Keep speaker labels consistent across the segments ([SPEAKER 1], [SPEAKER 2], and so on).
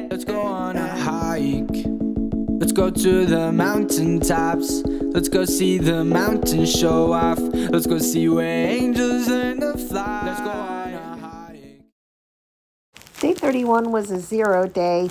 [SPEAKER 1] Let's go on a hike. Let's go to the mountaintops. Let's go see the mountains show off. Let's go see where angels learn to fly. Let's go on a hike.
[SPEAKER 2] Day 31 was a 0 day,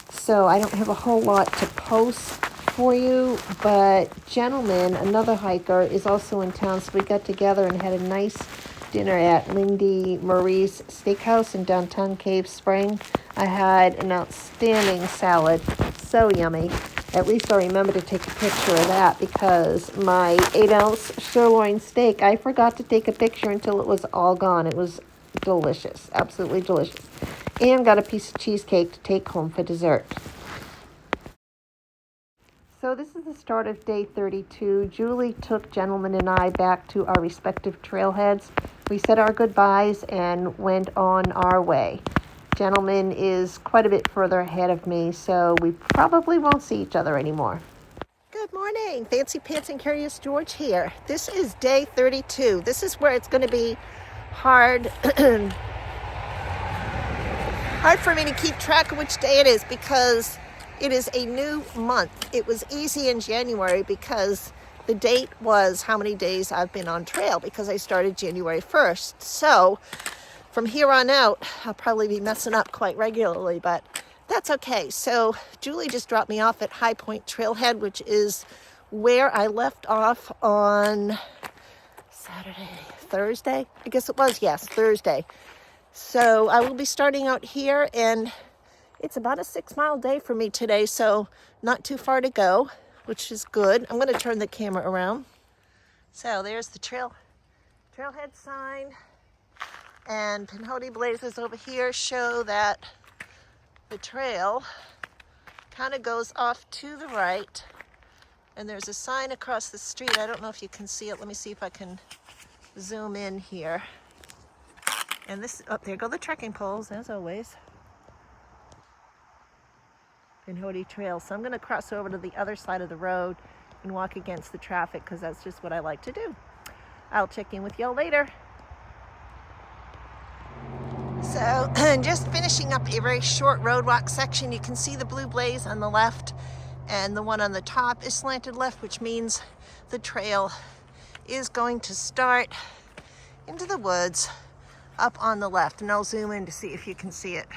[SPEAKER 2] so I don't have a whole lot to post for you, but Gentleman, another hiker, is also in town, so we got together and had a nice dinner at Lindy Marie's Steakhouse in downtown Cave Spring. I had an outstanding salad, so yummy. At least I remember to take a picture of that because my 8-ounce sirloin steak, I forgot to take a picture until it was all gone. It was delicious, absolutely delicious. And got a piece of cheesecake to take home for dessert. So this is the start of day 32. Julie took Gentleman and I back to our respective trailheads. We said our goodbyes and went on our way. Gentleman is quite a bit further ahead of me, so we probably won't see each other anymore. Good morning, Fancy Pants and Curious George here. This is day 32. This is where it's going to be hard for me to keep track of which day it is because it is a new month. It was easy in January because the date was how many days I've been on trail because I started January 1st. So from here on out, I'll probably be messing up quite regularly, but that's okay. So Julie just dropped me off at High Point Trailhead, which is where I left off on Thursday? I guess it was, yes, Thursday. So I will be starting out here, and it's about a 6-mile day for me today, so not too far to go, which is good. I'm going to turn the camera around. So there's the trailhead sign, and Pinhoti Blazers over here show that the trail kind of goes off to the right, and there's a sign across the street. I don't know if you can see it. Let me see if I can zoom in here. And this, oh, there go the trekking poles, as always. Pinhoti Trail. So I'm going to cross over to the other side of the road and walk against the traffic because that's just what I like to do. I'll check in with y'all later. So just finishing up a very short road walk section. You can see the blue blaze on the left and the one on the top is slanted left, which means the trail is going to start into the woods up on the left. And I'll zoom in to see if you can see it.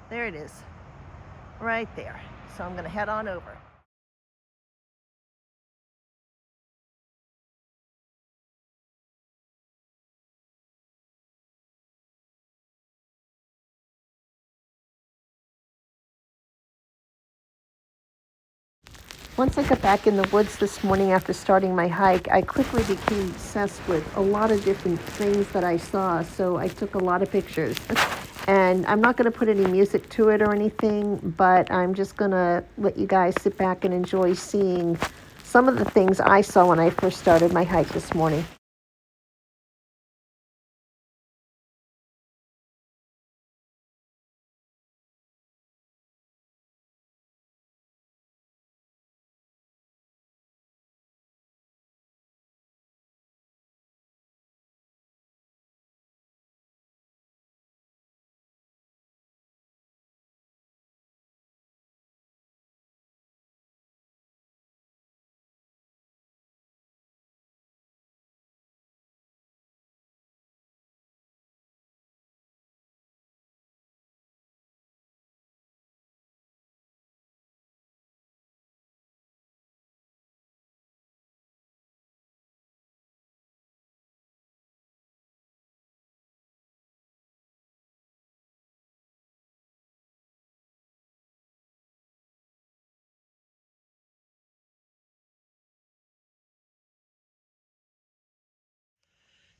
[SPEAKER 2] There it is, right there. So I'm going to head on over. Once I got back in the woods this morning after starting my hike, I quickly became obsessed with a lot of different things that I saw, so I took a lot of pictures. And I'm not going to put any music to it or anything, but I'm just going to let you guys sit back and enjoy seeing some of the things I saw when I first started my hike this morning.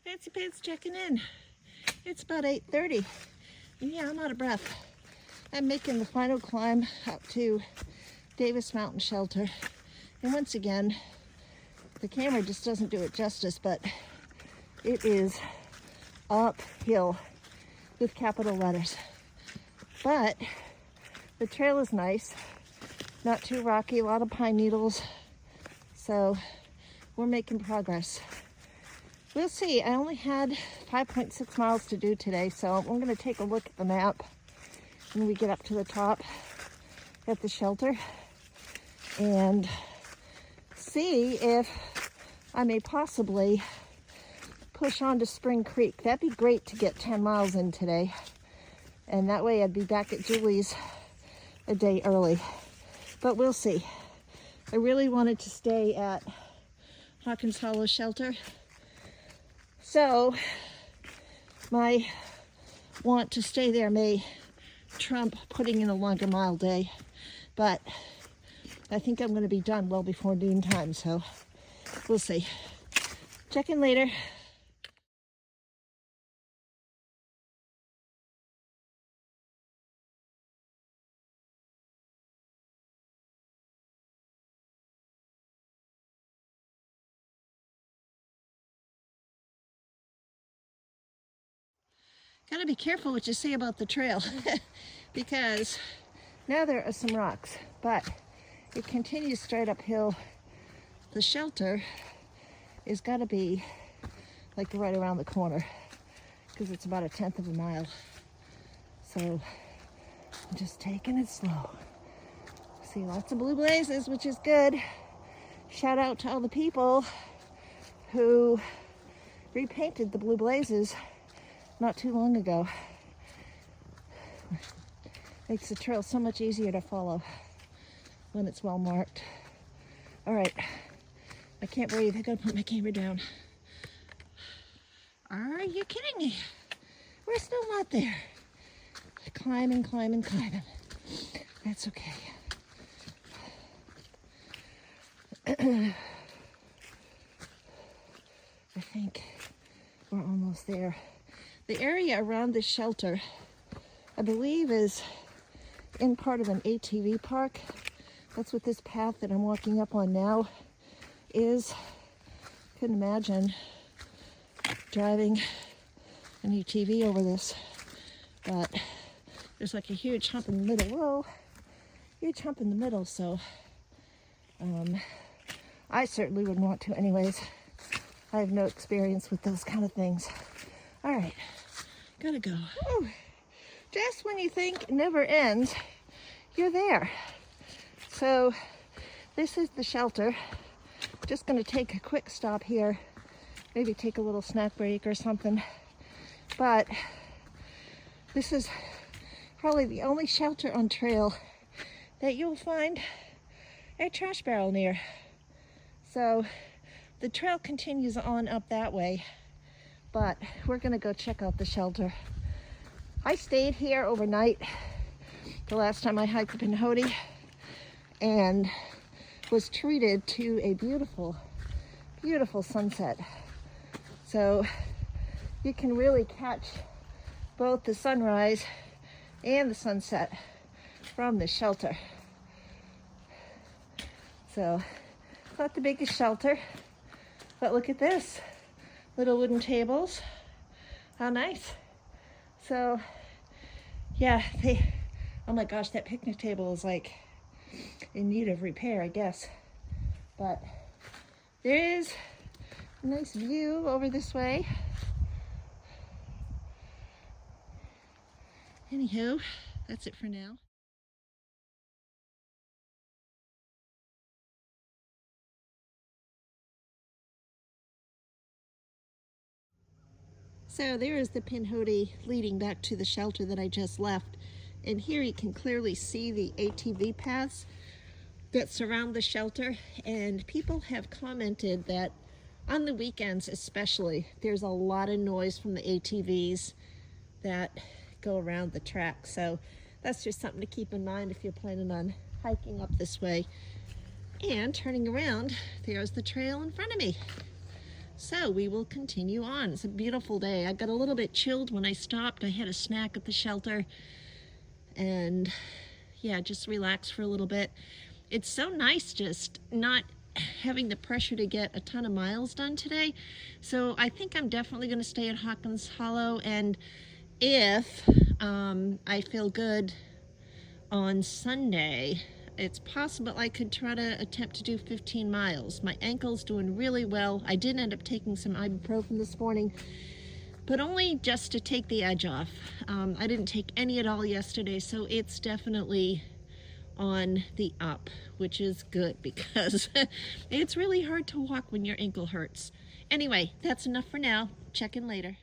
[SPEAKER 2] Fancy Pants checking in. It's about 8:30. And yeah, I'm out of breath. I'm making the final climb up to Davis Mountain Shelter. And once again, the camera just doesn't do it justice, but it is uphill with capital letters. But the trail is nice, not too rocky, a lot of pine needles. So we're making progress. we'll see. I only had 5.6 miles to do today, so I'm going to take a look at the map when we get up to the top at the shelter and see if I may possibly push on to Spring Creek. That'd be great to get 10 miles in today, and that way I'd be back at Julie's a day early, but we'll see. I really wanted to stay at Hawkins Hollow shelter, so my want to stay there may trump putting in a longer mile day, but I think I'm going to be done well before noon time, so we'll see. Check in later. Gotta be careful what you say about the trail because now there are some rocks, but it continues straight uphill. The shelter is gotta be like right around the corner because it's about 1/10 of a mile. So I'm just taking it slow. See lots of blue blazes, which is good. Shout out to all the people who repainted the blue blazes not too long ago. Makes the trail so much easier to follow when it's well marked. All right, I can't breathe. I gotta put my camera down. Are you kidding me? We're still not there. Climbing, climbing, climbing. That's okay. I think we're almost there. The area around the shelter, I believe, is in part of an ATV park. That's what this path that I'm walking up on now is. Couldn't imagine driving an ATV over this, but there's like a huge hump in the middle. Whoa, huge hump in the middle, so I certainly wouldn't want to anyways. I have no experience with those kind of things. All right, gotta go. Ooh, just when you think it never ends, you're there. So this is the shelter. Just gonna take a quick stop here, maybe take a little snack break or something. But this is probably the only shelter on trail that you'll find a trash barrel near. So the trail continues on up that way, but we're gonna go check out the shelter. I stayed here overnight the last time I hiked the Pinhoti and was treated to a beautiful, beautiful sunset. So you can really catch both the sunrise and the sunset from the shelter. So it's not the biggest shelter, but look at this. Little wooden tables. How nice. So yeah, oh my gosh, that picnic table is like in need of repair, I guess. But there is a nice view over this way. Anywho, that's it for now. So there is the Pinhoti leading back to the shelter that I just left. And here you can clearly see the ATV paths that surround the shelter. And people have commented that on the weekends especially, there's a lot of noise from the ATVs that go around the track. So that's just something to keep in mind if you're planning on hiking up this way. And turning around, there's the trail in front of me. So we will continue on. It's a beautiful day. I got a little bit chilled when I stopped. I had a snack at the shelter and yeah, just relax for a little bit. It's so nice just not having the pressure to get a ton of miles done today. So I think I'm definitely going to stay at Hawkins Hollow, and if I feel good on Sunday, it's possible I could try to attempt to do 15 miles. My ankle's doing really well. I did end up taking some ibuprofen this morning, but only just to take the edge off. I didn't take any at all yesterday, so it's definitely on the up, which is good because it's really hard to walk when your ankle hurts. Anyway, that's enough for now. Check in later.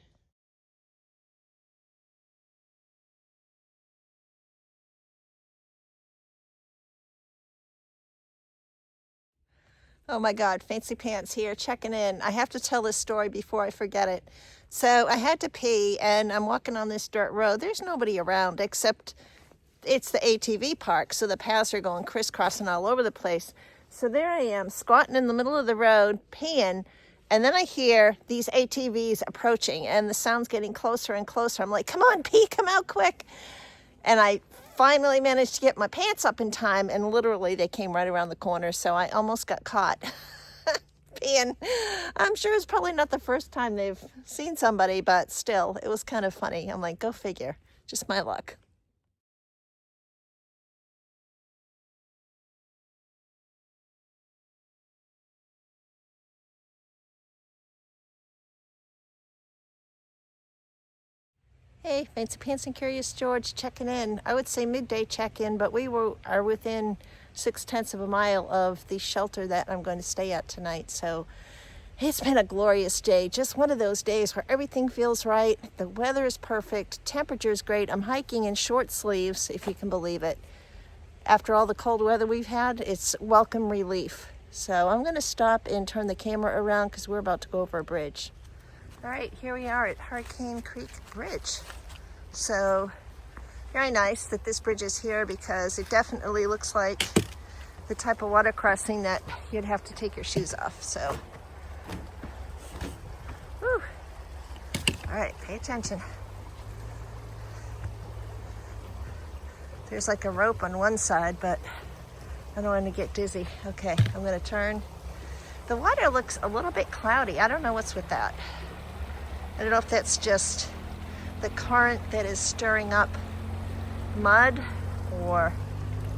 [SPEAKER 2] Oh my God, Fancy Pants here, checking in. I have to tell this story before I forget it. So I had to pee and I'm walking on this dirt road. There's nobody around except it's the ATV park, so the paths are going crisscrossing all over the place. So there I am, squatting in the middle of the road, peeing, and then I hear these ATVs approaching and the sound's getting closer and closer. I'm like, come on, pee, come out quick. And I finally managed to get my pants up in time, and literally they came right around the corner, so I almost got caught peeing. I'm sure it's probably not the first time they've seen somebody, but still, it was kind of funny. I'm like, go figure, just my luck. Hey, Fancy Pants and Curious George checking in. I would say midday check-in, but we are within 0.6 of a mile of the shelter that I'm going to stay at tonight. So it's been a glorious day. Just one of those days where everything feels right. The weather is perfect. Temperature is great. I'm hiking in short sleeves, if you can believe it. After all the cold weather we've had, it's welcome relief. So I'm going to stop and turn the camera around because we're about to go over a bridge. All right, here we are at Hurricane Creek Bridge. So very nice that this bridge is here because it definitely looks like the type of water crossing that you'd have to take your shoes off. So, whew. All right, pay attention. There's like a rope on one side, but I don't want to get dizzy. Okay, I'm gonna turn. The water looks a little bit cloudy. I don't know what's with that. I don't know if that's just the current that is stirring up mud or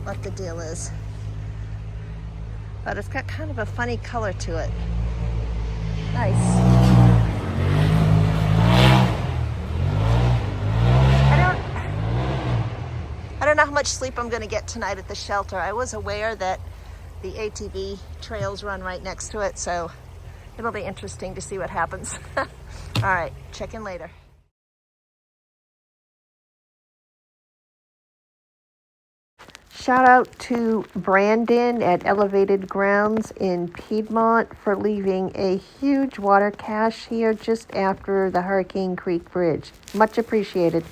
[SPEAKER 2] what the deal is. But it's got kind of a funny color to it. Nice. I don't know how much sleep I'm going to get tonight at the shelter. I was aware that the ATV trails run right next to it, so it'll be interesting to see what happens. All right, check in later. Shout out to Brandon at Elevated Grounds in Piedmont for leaving a huge water cache here just after the Hurricane Creek Bridge. Much appreciated.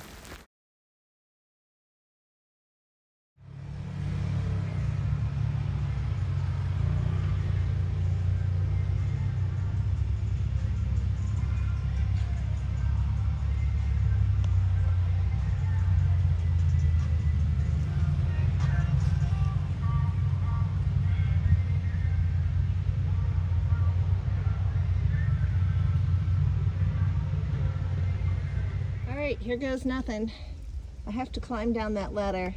[SPEAKER 2] Alright, here goes nothing. I have to climb down that ladder.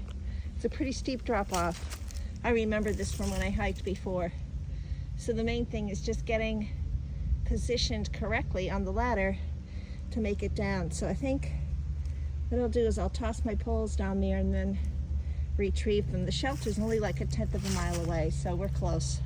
[SPEAKER 2] It's a pretty steep drop off. I remember this from when I hiked before. So the main thing is just getting positioned correctly on the ladder to make it down. So I think what I'll do is I'll toss my poles down there and then retrieve them. The shelter's only like 1/10 of a mile away, so we're close.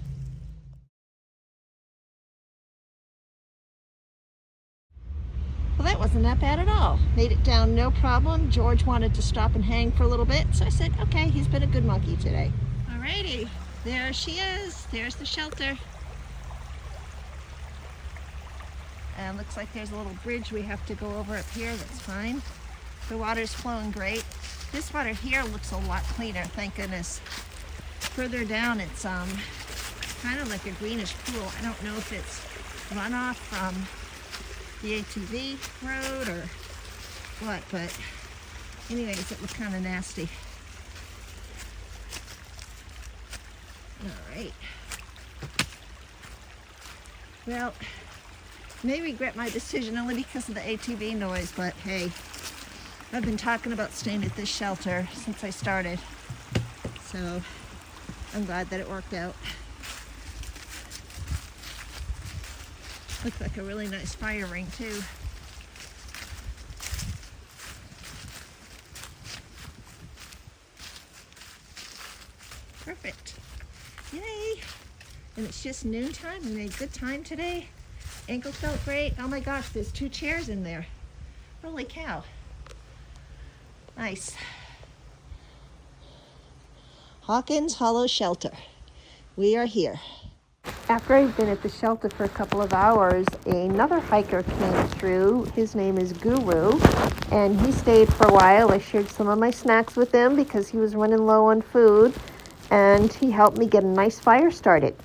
[SPEAKER 2] Well, that wasn't that bad at all. Made it down no problem. George wanted to stop and hang for a little bit, so I said, okay, he's been a good monkey today. Alrighty, there she is. There's the shelter. And looks like there's a little bridge we have to go over up here. That's fine. The water's flowing great. This water here looks a lot cleaner, thank goodness. Further down, it's kind of like a greenish pool. I don't know if it's runoff from the ATV road or what, but anyways, it looks kind of nasty. All right. Well, may regret my decision only because of the ATV noise, but hey, I've been talking about staying at this shelter since I started. So I'm glad that it worked out. Looks like a really nice fire ring too. Perfect. Yay! And it's just noontime. We made good time today. Ankle felt great. Oh my gosh, there's 2 chairs in there. Holy cow. Nice. Hawkins Hollow Shelter. We are here. After I've been at the shelter for a couple of hours, another hiker came through. His name is Guru, and he stayed for a while. I shared some of my snacks with him because he was running low on food, and he helped me get a nice fire started.